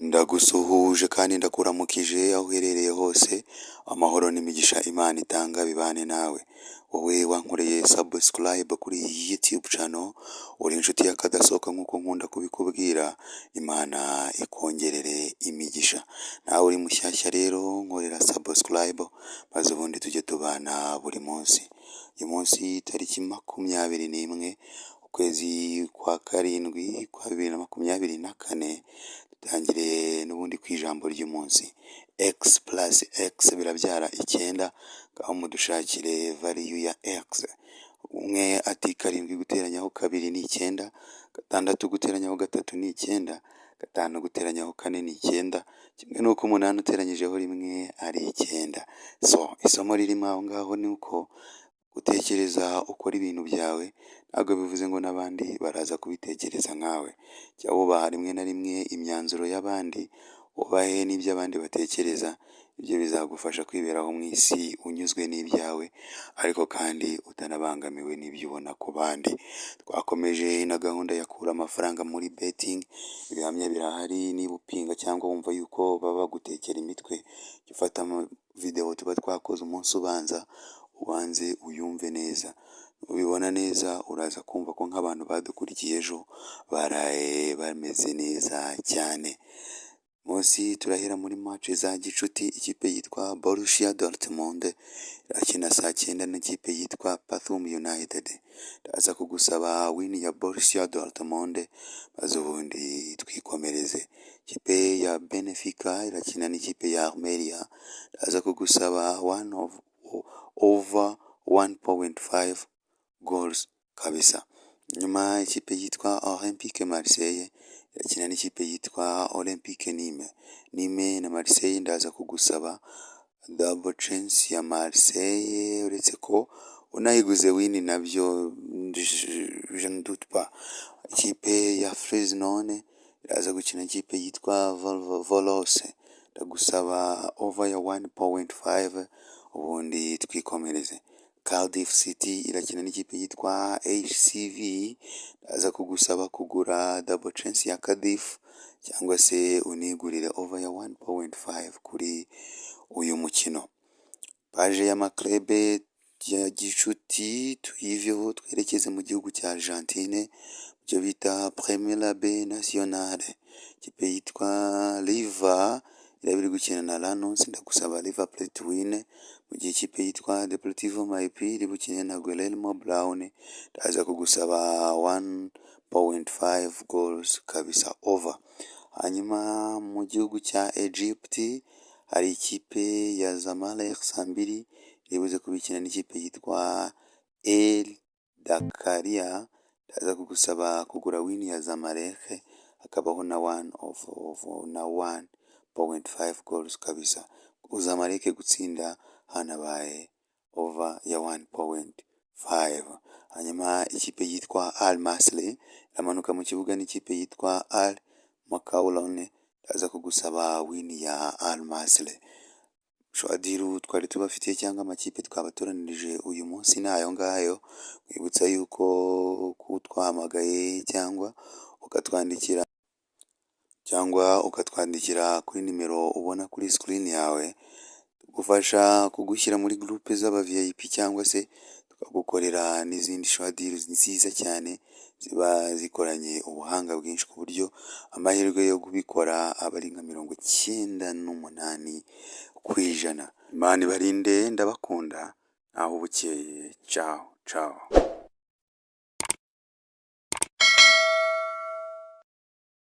Ndagusuhuje kandi ndakuramukije aho uherereye hose, amahoro n'imigisha Imana itanga bibane nawe. Wowe wankoreye subscribe kuri iyi YouTube channel, uri inshuti y'akadasohoka nk'uko nkunda kubikubwira, Imana ikongerere imigisha. Nawe uri mushyashya rero nkorera subscribe, maze ubundi tujye tubana buri munsi. Uyu munsi tariki 21 ukwezi kwa karindwi kwa 2024, dutangire n'ubundi ku ijambo ry'umunsi. X plus X birabyara 9, ngaho mudushakire value ya X. Umwe ati 7 guteranyaho 2 ni 9, 6 guteranyaho 3 ni 9, 5 guteranyaho 4 ni 9, kimwe nuko 8 uteranyijeho 1 ari 9. So isomo ririmo aho ngaho ni uko gutekereza ukora ibintu byawe ntabwo bivuze ngo n'abandi baraza kubitekereza nkawe. Jya wubaha rimwe na rimwe imyanzuro y'abandi, ubahe n'ibyo abandi batekereza. Ibyo bizagufasha kwiberaho mu isi unyuzwe n'ibyawe, ariko kandi utanabangamiwe n'ibyo ubona ku bandi. Twakomeje na gahunda ya kura amafaranga muri betting. Ibihamya birahari, niba upinga cyangwa wumva yuko baba bagutekera imitwe, jya ufata video tuba twakoze umunsi ubanza, ubanze uyumve neza. Ubibona neza uraza kumva ko nk'abantu badukurikiye ejo baraye bameze neza cyane. Munsi turahera muri match za gicuti. Ikipe yitwa Borussia Dortmund irakina saa 9 n'ikipe yitwa Pathum United. Ndaza kugusaba win ya Borussia Dortmund, maze ubundi twikomereze. Ikipe ya Benfica irakina n'ikipe ya Almeria. Ndaza kugusaba over 1.5 goals kabisa. Nyuma ikipe yitwa Olympique Marseille irakina n'ikipe yitwa Olympique Nîmes na Marseille. Ndaza kugusaba double chance ya Marseille, uretse ko unayiguze win nabyo je ne doute pas. Ikipe ya Frosinone iraza gukina ikipe yitwa Valence. Ndagusaba over ya 1.5, ubundi twikomereze. Cardiff City irakina n'ikipe yitwa HCV. Ndaza kugusaba kugura double chance ya Cardiff, cyangwa se unigurire over ya 1.5 kuri uyu mukino. Paje y'amaklebe ya gicuti tuyiveho twerekeze mu gihugu cya Argentine, byo bita Primera B Nacional. Ikipe yitwa River irabiri gukina na Lanús. Ndagusaba River Plate to win, mu gihe ikipe yitwa Deportivo Maipi iri gukina na Guillermo Brown. Ndaza kugusaba 1.5 goals kabisa over. Hanyuma mu gihugu cya Egypt hari ikipe ya Zamalek saa 2 iribuze kubikina n'ikipe yitwa El Dakaria. Ndaza kugusaba kugura win ya Zamalek, hakabaho na 1.5 goals kabisa. Zamalek gutsinda hanabaye over ya 1.5. Hanyuma ikipe yitwa Al Masry iramanuka mu kibuga n'ikipe yitwa Al Makawlone. Ndaza kugusaba win ya Al Masry. Shwadiru twari tubafitiye cyangwa amakipe twabatoranirije uyu munsi nayo ngayo. Mwibutsa yuko kutwahamagaye cyangwa ukatwandikira kuri nimero ubona kuri screen yawe, tugufasha kugushyira muri groupe z'aba VIP, cyangwa se tukagukorera n'izindi shwadiru nziza cyane ziba zikoranye ubuhanga bwinshi, ku buryo amahirwe yo kubikora aba ari nka 98%. Imana ibarinde, ndabakunda, naho bukeye. Ciao ciao.